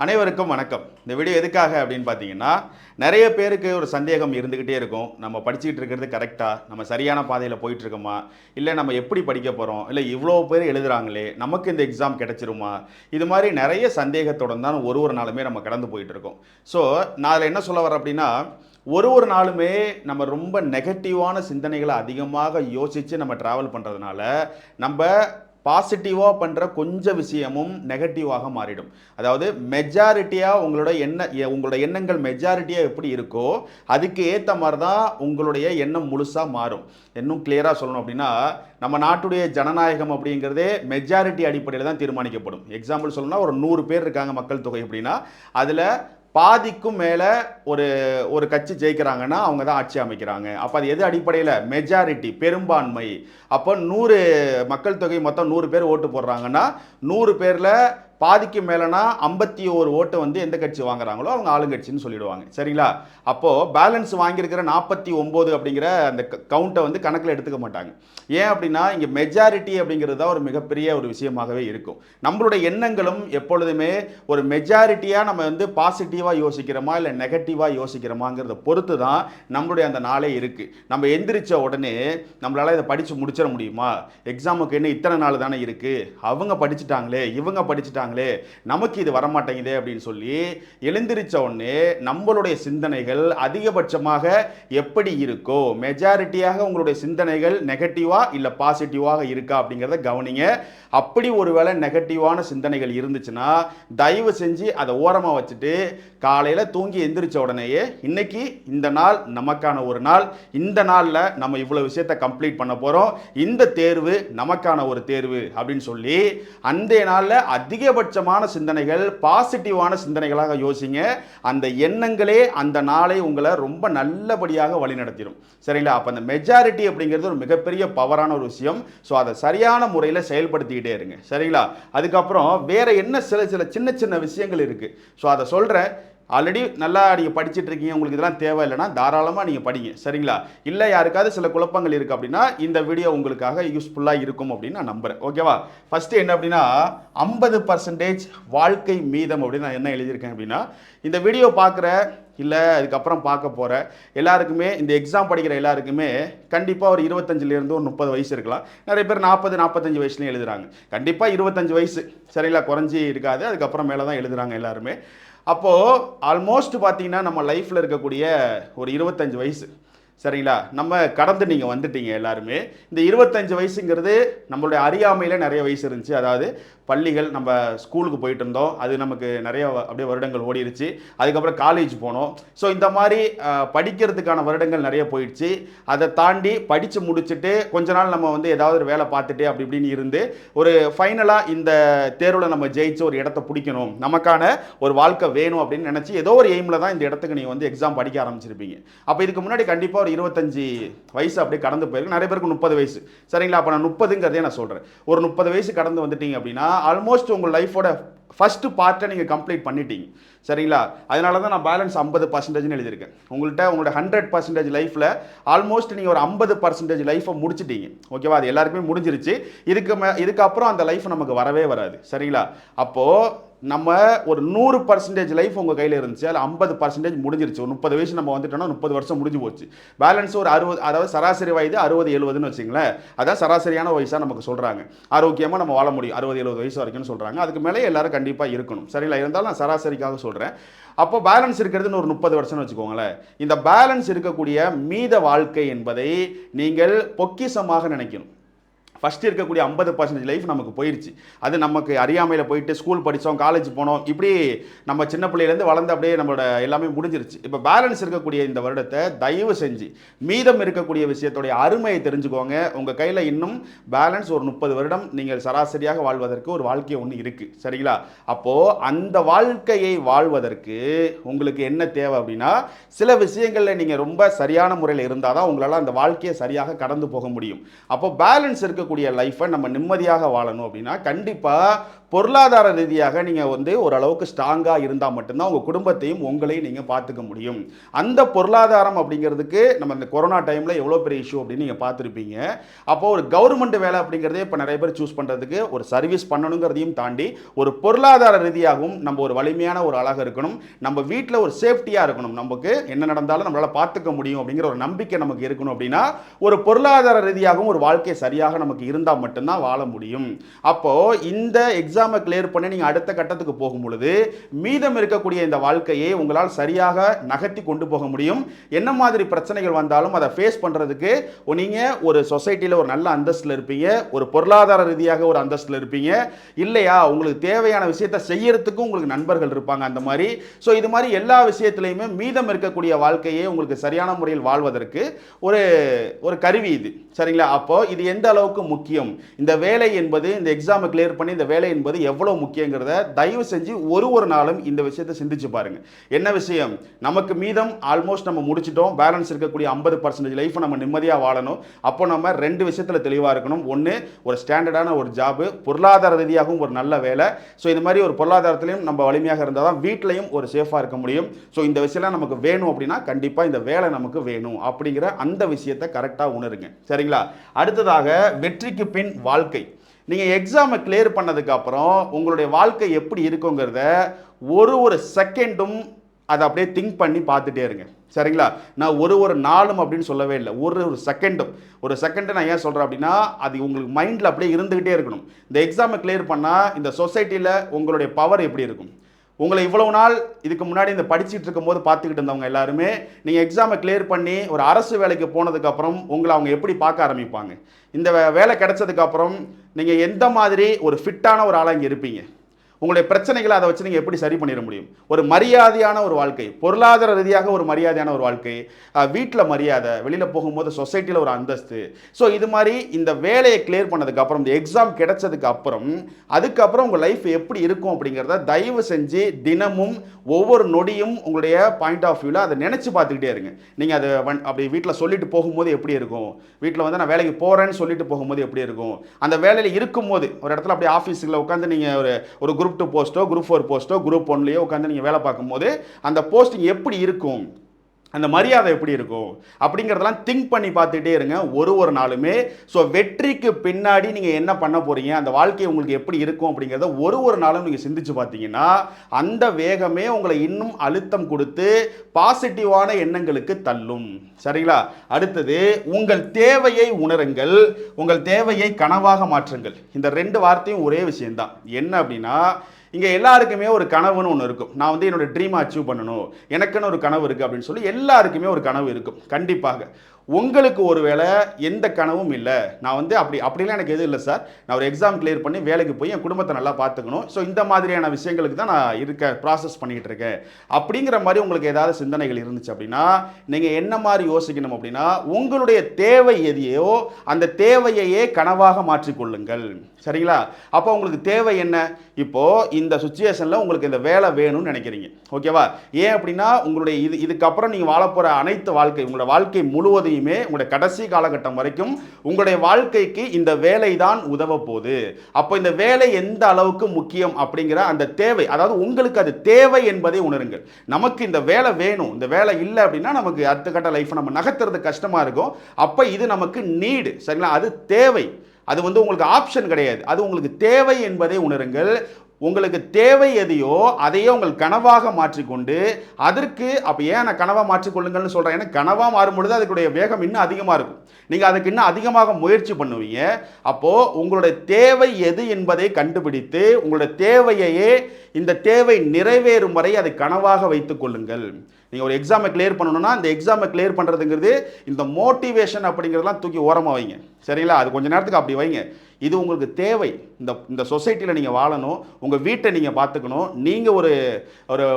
அனைவருக்கும் வணக்கம். இந்த வீடியோ எதுக்காக அப்படின்னு பார்த்தீங்கன்னா, நிறைய பேருக்கு ஒரு சந்தேகம் இருந்துக்கிட்டே இருக்கும். நம்ம படிச்சுக்கிட்டு இருக்கிறது கரெக்ட்டா? நம்ம சரியான பாதையில் போயிட்டுருக்கோமா? இல்லை நம்ம எப்படி படிக்க போகிறோம்? இல்லை இவ்வளோ பேர் எழுதுறாங்களே, நமக்கு இந்த எக்ஸாம் கிடைச்சிருமா? இது மாதிரி நிறைய சந்தேகத்துடன் தான் ஒரு நாளுமே நம்ம கடந்து போயிட்டுருக்கோம். ஸோ நான் அதில் என்ன சொல்ல வரேன் அப்படின்னா, ஒரு நாளுமே நம்ம ரொம்ப நெகட்டிவான சிந்தனைகளை அதிகமாக யோசித்து நம்ம ட்ராவல் பண்ணுறதுனால, நம்ம பாசிட்டிவாக பண்ணுற கொஞ்சம் விஷயமும் நெகட்டிவாக மாறிடும். அதாவது மெஜாரிட்டியாக உங்களோட எண்ணங்கள் மெஜாரிட்டியாக எப்படி இருக்கோ அதுக்கு ஏற்ற மாதிரி தான் உங்களுடைய எண்ணம் முழுசாக மாறும். இன்னும் கிளியராக சொல்லணும் அப்படின்னா, நம்ம நாட்டுடைய ஜனநாயகம் அப்படிங்கிறதே மெஜாரிட்டி அடிப்படையில் தான் தீர்மானிக்கப்படும். எக்ஸாம்பிள் சொல்லணும்னா, ஒரு 100 பேர் இருக்காங்க மக்கள் தொகை அப்படின்னா, அதில் பாதிக்கும் மேலே ஒரு ஒரு கட்சி ஜெயிக்கிறாங்கன்னா அவங்க தான் ஆட்சி அமைக்கிறாங்க. அப்போ அது எது அடிப்படையில்? மெஜாரிட்டி, பெரும்பான்மை. அப்போ 100 மக்கள் தொகை மொத்தம் 100 பேர் ஓட்டு போடுறாங்கன்னா 100 பேரில் பாதிக்கு மேலேனா 51 ஓட்டு வந்து எந்த கட்சி வாங்குறாங்களோ அவங்க ஆளுங்கட்சின்னு சொல்லிடுவாங்க. சரிங்களா? அப்போது பேலன்ஸ் வாங்கியிருக்கிற 49 அப்படிங்கிற அந்த கவுண்ட்டை வந்து கணக்கில் எடுத்துக்க மாட்டாங்க. ஏன் அப்படின்னா, இங்கே மெஜாரிட்டி அப்படிங்கிறது தான் ஒரு மிகப்பெரிய ஒரு விஷயமாகவே இருக்கும். நம்மளுடைய எண்ணங்களும் எப்பொழுதுமே ஒரு மெஜாரிட்டியாக நம்ம வந்து பாசிட்டிவாக யோசிக்கிறோமா இல்லை நெகட்டிவாக யோசிக்கிறோமாங்கிறத பொறுத்து தான் நம்மளுடைய அந்த நாளே இருக்குது. நம்ம எந்திரிச்ச உடனே நம்மளால் இதை படித்து முடிச்சிட முடியுமா? எக்ஸாமுக்கு என்ன இத்தனை நாள் தானே இருக்குது, அவங்க படிச்சுட்டாங்களே, இவங்க படிச்சுட்டாங்க, நமக்கு இது வரமாட்டேங்குதே அப்படின்னு சொல்லி எழுந்திரிச்ச உடனே நம்மளுடைய சிந்தனைகள் அதிகபட்சமாக எப்படி இருக்கோ, மெஜாரிட்டியாக உங்களுடைய சிந்தனைகள் நெகட்டிவா இல்ல பாசிட்டிவாக இருக்கா அப்படிங்கிறத கவனிங்க. அப்படி ஒருவேளை நெகட்டிவான சிந்தனைகள் இருந்துச்சுன்னா தயவு செஞ்சு அதை ஓரமா வச்சுட்டு காலையில தூங்கி எந்திரிச்ச உடனேயே இன்னைக்கு இந்த நாள் நமக்கான ஒரு நாள், இந்த நாள்ல நம்ம இவ்வளவு விஷயத்தை கம்ப்ளீட் பண்ண போறோம், இந்த தேர்வு நமக்கான ஒரு தேர்வு அப்படின்னு சொல்லி அந்த நாள்ல அதிகபட்சமான சிந்தனைகள் பாசிட்டிவான சிந்தனைகளாக யோசிங்க. அந்த எண்ணங்களே அந்த நாளை உங்களை ரொம்ப நல்லபடியாக வழிநடத்திடும். சரிங்களா? அப்போ அந்த மெஜாரிட்டி அப்படிங்கிறது ஒரு மிகப்பெரிய பவரான ஒரு விஷயம். ஸோ அதை சரியான முறையில் செயல்படுத்திக்கிட்டே இருங்க. சரிங்களா? அதுக்கப்புறம் வேற என்ன சில சின்ன சின்ன விஷயங்கள் இருக்கு. ஸோ அதை சொல்றேன். ஆல்ரெடி நல்லா நீங்கள் படிச்சுட்டு இருக்கீங்க, உங்களுக்கு இதெல்லாம் தேவை இல்லைன்னா தாராளமாக நீங்கள் படிங்க. சரிங்களா? இல்லை யாருக்காவது சில குழப்பங்கள் இருக்குது அப்படின்னா இந்த வீடியோ உங்களுக்காக யூஸ்ஃபுல்லாக இருக்கும் அப்படின்னு நான் நம்புகிறேன். ஓகேவா? ஃபஸ்ட்டு என்ன அப்படின்னா, 50% வாழ்க்கை மீதம் அப்படின்னு நான் என்ன எழுதியிருக்கேன் அப்படின்னா, இந்த வீடியோ பார்க்குற இல்லை அதுக்கப்புறம் பார்க்க போகிற எல்லாருக்குமே, இந்த எக்ஸாம் படிக்கிற எல்லாருக்குமே கண்டிப்பாக ஒரு 25லேருந்து ஒரு 30 வயசு இருக்கலாம். நிறைய பேர் 40-45 வயசுலேயும் எழுதுகிறாங்க. கண்டிப்பாக 25 வயசு சரிங்களா குறைஞ்சி இருக்காது. அதுக்கப்புறம் மேலே தான் எழுதுகிறாங்க எல்லாருமே. அப்போது ஆல்மோஸ்ட் பார்த்தீங்கன்னா நம்ம லைஃப்பில் இருக்கக்கூடிய ஒரு 25 வயசு சரிங்களா நம்ம கடந்து நீங்கள் வந்துட்டீங்க எல்லாருமே. இந்த 25 வயசுங்கிறது நம்மளுடைய அறியாமையில் நிறைய வயசு இருந்துச்சு. அதாவது பள்ளிகள், நம்ம ஸ்கூலுக்கு போயிட்டு இருந்தோம், அது நமக்கு நிறைய அப்படியே வருடங்கள் ஓடிடுச்சு. அதுக்கப்புறம் காலேஜ் போனோம். ஸோ இந்த மாதிரி படிக்கிறதுக்கான வருடங்கள் நிறைய போயிடுச்சு. அதை தாண்டி படித்து முடிச்சுட்டு கொஞ்ச நாள் நம்ம வந்து ஏதாவது ஒரு வேலை பார்த்துட்டு அப்படி இப்படின்னு இருந்து ஒரு ஃபைனலாக இந்த தேர்வில் நம்ம ஜெயிச்சு ஒரு இடத்த பிடிக்கணும், நமக்கான ஒரு வாழ்க்கை வேணும் அப்படின்னு நினச்சி ஏதோ ஒரு எய்மில் தான் இந்த இடத்துக்கு நீங்கள் வந்து எக்ஸாம் படிக்க ஆரம்பிச்சிருப்பீங்க. அப்போ இதுக்கு முன்னாடி கண்டிப்பாக ஒரு 25 வயசு அப்படியே கடந்து போயிருக்கு. நிறைய பேருக்கு 30 வயசு சரிங்களா? அப்போ நான் 30ங்கிறதே நான் சொல்கிறேன். ஒரு 30 வயசு கடந்து வந்துட்டீங்க அப்படின்னா ஆல்மோஸ்ட் உங்கள் லைஃபோட ஃபர்ஸ்ட் பார்ட்டை நீங்கள் கம்ப்ளீட் பண்ணிட்டீங்க. சரிங்களா? அதனால தான் நான் பேலன்ஸ் 50% எழுதியிருக்கேன். உங்களோட 100% லைஃப்பில் ஆல்மோஸ்ட் நீங்கள் ஒரு 50% லைஃப்பை முடிச்சிட்டீங்க. ஓகேவா? அது எல்லாருக்குமே முடிஞ்சிருச்சு. இதுக்கப்புறம் அந்த லைஃப் நமக்கு வரவே வராது. சரிங்களா? அப்போது நம்ம ஒரு 100% லைஃப் உங்கள் கையில் இருந்துச்சு, அதில் 50% முடிஞ்சிருச்சு. ஒரு 30 வயசு நம்ம வந்துட்டோம்னா 30 வருஷம் முடிஞ்சு போச்சு. பேலன்ஸ் ஒரு 60, அதாவது சராசரி வயது 60-70ன்னு வச்சுங்களேன். அதான் சராசரியான வயசாக நமக்கு சொல்கிறாங்க. ஆரோக்கியமாக நம்ம வாழ முடியும் 60-70 வயசு வரைக்கும்னு சொல்கிறாங்க. அதுக்கு மேலே எல்லாரும் கண்டிப்பாக இருக்கணும். சரிங்களா? இருந்தாலும் நான் சராசரிக்காக சொல்கிறேன். அப்போ பேலன்ஸ் இருக்கிறதுன்னு ஒரு 30 வருஷம்னு வச்சுக்கோங்களேன். இந்த பேலன்ஸ் இருக்கக்கூடிய மீத வாழ்க்கை என்பதை நீங்கள் பொக்கிஷமாக நினைக்கணும். ஃபஸ்ட் இருக்கக்கூடிய 50% லைஃப் நமக்கு போயிடுச்சு. அது நமக்கு அறியாமையில் போயிட்டு ஸ்கூல் படித்தோம், காலேஜ் போனோம், இப்படி நம்ம சின்ன பிள்ளையிலேருந்து வளர்ந்து அப்படியே நம்மளோட எல்லாமே முடிஞ்சிருச்சு. இப்போ பேலன்ஸ் இருக்கக்கூடிய இந்த வருடத்தை தயவு செஞ்சு மீதம் இருக்கக்கூடிய விஷயத்துடைய அருமையை தெரிஞ்சுக்கோங்க. உங்கள் கையில் இன்னும் பேலன்ஸ் ஒரு 30 வருடம் நீங்கள் சராசரியாக வாழ்வதற்கு ஒரு வாழ்க்கை ஒன்று இருக்குது. சரிங்களா? அப்போது அந்த வாழ்க்கையை வாழ்வதற்கு உங்களுக்கு என்ன தேவை அப்படின்னா, சில விஷயங்களில் நீங்கள் ரொம்ப சரியான முறையில் இருந்தால் தான் உங்களால் அந்த வாழ்க்கையை சரியாக கடந்து போக முடியும். அப்போ பேலன்ஸ் இருக்க லைஃப்பை நம்ம நிம்மதியாக வாழணும் அப்படின்னா கண்டிப்பாக பொருளாதார ரீதியாக நீங்கள் வந்து ஓரளவுக்கு ஸ்ட்ராங்காக இருந்தால் மட்டும்தான் உங்கள் குடும்பத்தையும் உங்களையும் நீங்கள் பார்த்துக்க முடியும். அந்த பொருளாதாரம் அப்படிங்கிறதுக்கு நம்ம இந்த கொரோனா டைமில் எவ்வளோ பெரிய இஷ்யூ அப்படின்னு நீங்கள் பார்த்துருப்பீங்க. அப்போது ஒரு கவர்மெண்ட் வேலை அப்படிங்கிறதே இப்போ நிறைய பேர் சூஸ் பண்ணுறதுக்கு ஒரு சர்வீஸ் பண்ணணுங்கிறதையும் தாண்டி ஒரு பொருளாதார ரீதியாகவும் நம்ம ஒரு வலிமையான ஒரு ஆளாக இருக்கணும். நம்ம வீட்டில் ஒரு சேஃப்டியாக இருக்கணும். நமக்கு என்ன நடந்தாலும் நம்மளால் பார்த்துக்க முடியும் அப்படிங்கிற ஒரு நம்பிக்கை நமக்கு இருக்கணும். அப்படின்னா ஒரு பொருளாதார ரீதியாகவும் ஒரு வாழ்க்கை சரியாக நமக்கு இருந்தால் மட்டும்தான் வாழ முடியும். அப்போ இந்த எக்ஸாமை கிளியர் பண்ணி நீங்க அடுத்த கட்டத்துக்கு போகும் பொழுது மீதம் இருக்கக்கூடிய இந்த வாழ்க்கையை உங்களால் சரியாக நகர்த்தி கொண்டு போக முடியும். என்ன மாதிரி பிரச்சனைகள் வந்தாலும் அதை ஃபேஸ் பண்றதுக்கு நீங்க ஒரு சொசைட்டில ஒரு நல்ல அந்தஸ்துல இருப்பீங்க, ஒரு பொருளாதார ரீதியாக ஒரு அந்தஸ்துல இருப்பீங்க. இல்லையா உங்களுக்கு தேவையான விஷயத்தை செய்யறதுக்கும் உங்களுக்கு நண்பர்கள் இருப்பாங்க. அந்த மாதிரி இது மாதிரி எல்லா விஷயத்திலையுமே மீதம் இருக்கக்கூடிய வாழ்க்கையை உங்களுக்கு சரியான முறையில் வாழ்வதற்கு ஒரு ஒரு கருவி இது. சரிங்களா? அப்போ இது எந்த அளவுக்கு முக்கியம், இந்த வேலை என்பது, இந்த எக்ஸாமை கிளியர் பண்ணி இந்த வேலை என்பது எவ்வளவு முக்கியங்கிறத தயவு செஞ்சு ஒரு நாளும் இந்த விஷயத்தை சிந்திச்சு பாருங்க. என்ன விஷயம், நமக்கு மீதம் ஆல்மோஸ்ட் நம்ம முடிச்சிட்டோம். பேலன்ஸ் இருக்கக்கூடிய 50% லைஃப் நம்ம நிம்மதியாக வாழணும். அப்போ நம்ம 2 விஷயத்தில் தெளிவாக இருக்கணும். ஒன்று, ஒரு ஸ்டாண்டர்டான ஒரு ஜாபு, பொருளாதார ரீதியாகவும் ஒரு நல்ல வேலை. இது மாதிரி ஒரு பொருளாதாரத்திலையும் நம்ம வலிமையாக இருந்தால் தான் வீட்டிலையும் ஒரு சேஃபாக இருக்க முடியும். இந்த விஷயம்லாம் நமக்கு வேணும் அப்படின்னா கண்டிப்பாக இந்த வேலை நமக்கு வேணும் அப்படிங்கிற அந்த விஷயத்தை கரெக்டாக உணருங்க. சரிங்களா? அடுத்ததாக வெற்றிக்கு பின் வாழ்க்கை. நீங்கள் எக்ஸாமை கிளியர் பண்ணதுக்கு அப்புறம் உங்களுடைய வாழ்க்கை எப்படி இருக்குங்கிறத ஒரு செகண்டும் அதை அப்படியே திங்க் பண்ணி பார்த்துட்டே இருங்க. சரிங்களா? நான் ஒரு நாளும் அப்படின்னு சொல்லவே இல்லை, ஒரு செகண்டு நான் ஏன் சொல்கிறேன் அப்படின்னா அது உங்களுக்கு மைண்டில் அப்படியே இருந்துக்கிட்டே இருக்கணும். இந்த எக்ஸாமை கிளியர் பண்ணால் இந்த சொசைட்டியில் உங்களுடைய பவர் எப்படி இருக்கும், உங்களை இவ்வளவு நாள் இதுக்கு முன்னாடி இந்த படிச்சுட்டு இருக்கும்போது பார்த்துக்கிட்டு இருந்தவங்க எல்லாருமே நீங்கள் எக்ஸாமை கிளியர் பண்ணி ஒரு அரசு வேலைக்கு போனதுக்கப்புறம் உங்களை அவங்க எப்படி பார்க்க ஆரம்பிப்பாங்க, இந்த வேலை கிடைச்சதுக்கப்புறம் நீங்கள் எந்த மாதிரி ஒரு ஃபிட்டான ஒரு ஆளாக இங்கே இருப்பீங்க, உங்களுடைய பிரச்சனைகளை அதை வச்சு நீங்கள் எப்படி சரி பண்ணிட முடியும். ஒரு மரியாதையான ஒரு வாழ்க்கை, பொருளாதார ரீதியாக ஒரு மரியாதையான ஒரு வாழ்க்கை, வீட்டில் மரியாதை, வெளியில் போகும்போது சொசைட்டியில் ஒரு அந்தஸ்து. இது மாதிரி இந்த வேலையை கிளியர் பண்ணதுக்கப்புறம், இந்த எக்ஸாம் கிடைச்சதுக்கு அப்புறம் அதுக்கப்புறம் உங்கள் லைஃப் எப்படி இருக்கும் அப்படிங்கிறத தயவு செஞ்சு தினமும் ஒவ்வொரு நொடியும் உங்களுடைய பாயிண்ட் ஆஃப் வியூவில் அதை நினச்சி பார்த்துக்கிட்டே இருங்க. நீங்கள் அதை அப்படி வீட்டில் சொல்லிட்டு போகும்போது எப்படி இருக்கும், வீட்டில் வந்து நான் வேலைக்கு போகிறேன்னு சொல்லிட்டு போகும்போது எப்படி இருக்கும், அந்த வேலையில் இருக்கும்போது ஒரு இடத்துல அப்படியே ஆஃபீஸில் உட்காந்து நீங்கள் ஒரு குரூப் 2 போஸ்ட்டோ, குரூப் 4 போஸ்ட்டோ, குரூப் 1லயோ உட்காந்து நீங்கள் வேலை பார்க்கும்போது அந்த போஸ்டிங் எப்படி இருக்கும், அந்த மரியாதை எப்படி இருக்கும் அப்படிங்கிறதெல்லாம் திங்க் பண்ணி பார்த்துட்டே இருங்க ஒரு நாளுமே. வெற்றிக்கு பின்னாடி நீங்கள் என்ன பண்ண போகிறீங்க, அந்த வாழ்க்கை உங்களுக்கு எப்படி இருக்கும் அப்படிங்கிறத ஒரு நாளும் நீங்கள் சிந்திச்சு பார்த்தீங்கன்னா அந்த வேகமே உங்களை இன்னும் அழுத்தம் கொடுத்து பாசிட்டிவான எண்ணங்களுக்கு தள்ளும். சரிங்களா? அடுத்தது, உங்கள் தேவையை உணருங்கள், உங்கள் தேவையை கனவாக மாற்றுங்கள். இந்த 2 வார்த்தையும் ஒரே விஷயம்தான். என்ன அப்படின்னா, இங்கே எல்லாருக்குமே ஒரு கனவுன்னு ஒன்று இருக்கும். நான் வந்து என்னோட ட்ரீமை அச்சீவ் பண்ணணும், எனக்குன்னு ஒரு கனவு இருக்குது அப்படின்னு சொல்லி எல்லாருக்குமே ஒரு கனவு இருக்கும். கண்டிப்பாக உங்களுக்கு ஒரு வேளை எந்த கனவும் இல்லை, நான் வந்து அப்படிலாம் எனக்கு எதுவும் இல்லை சார், நான் ஒரு எக்ஸாம் கிளியர் பண்ணி வேலைக்கு போய் என் குடும்பத்தை நல்லா பார்த்துக்கணும், இந்த மாதிரியான விஷயங்களுக்கு தான் நான் ப்ராசஸ் பண்ணிகிட்டு இருக்கேன் அப்படிங்கிற மாதிரி உங்களுக்கு ஏதாவது சிந்தனைகள் இருந்துச்சு அப்படின்னா நீங்கள் என்ன மாதிரி யோசிக்கணும் அப்படின்னா, உங்களுடைய தேவை எதையோ அந்த தேவையையே கனவாக மாற்றிக்கொள்ளுங்கள். சரிங்களா? அப்போ உங்களுக்கு தேவை என்ன, இப்போது இந்த சுச்சுவேஷனில் உங்களுக்கு இந்த வேலை வேணும்னு நினைக்கிறீங்க, ஓகேவா? ஏன் அப்படின்னா உங்களுடைய இதுக்கப்புறம் நீங்கள் வாழ போகிற அனைத்து வாழ்க்கை, உங்களோட வாழ்க்கை முழுவதையும் உங்களுடைய கடைசி காலகட்டம் வரைக்கும் உங்களுடைய வாழ்க்கைக்கு இந்த வேலை தான் உதவ போகுது. அப்போ இந்த வேலை எந்த அளவுக்கு முக்கியம் அப்படிங்கிற அந்த தேவை, அதாவது உங்களுக்கு அது தேவை என்பதை உணருங்கள். நமக்கு இந்த வேலை வேணும், இந்த வேலை இல்லை அப்படின்னா நமக்கு அடுத்த கட்ட லைஃப் நம்ம நகர்த்துறது கஷ்டமா இருக்கும். அப்போ இது நமக்கு நீடு. சரிங்களா? அது தேவை, அது வந்து உங்களுக்கு ஆப்ஷன் கிடையாது, அது உங்களுக்கு தேவை என்பதை உணருங்கள். உங்களுக்கு தேவை எதையோ அதையே உங்கள் கனவாக மாற்றிக்கொண்டு அதற்கு அப்போ ஏன் நான் கனவாக மாற்றிக்கொள்ளுங்கள்னு சொல்கிறேன், ஏன்னா கனவாக மாறும்பொழுது அதுக்குடைய வேகம் இன்னும் அதிகமாக இருக்கும், நீங்கள் அதுக்கு இன்னும் அதிகமாக முயற்சி பண்ணுவீங்க. அப்போது உங்களுடைய தேவை எது என்பதை கண்டுபிடித்து உங்களுடைய தேவையையே இந்த தேவை நிறைவேறும் வரை அதை கனவாக வைத்துக் கொள்ளுங்கள். நீங்கள் ஒரு எக்ஸாமை கிளியர் பண்ணணும்னா இந்த எக்ஸாமை கிளியர் பண்ணுறதுங்கிறது இந்த மோட்டிவேஷன் அப்படிங்கிறதெல்லாம் தூக்கி ஓரமாக வைங்க. சரிங்களா? அது கொஞ்சம் நேரத்துக்கு அப்படி வைங்க. இது உங்களுக்கு தேவை. இந்த சொசைட்டியில் நீங்கள் வாழணும், உங்கள் வீட்டை நீங்கள் பார்த்துக்கணும், நீங்கள் ஒரு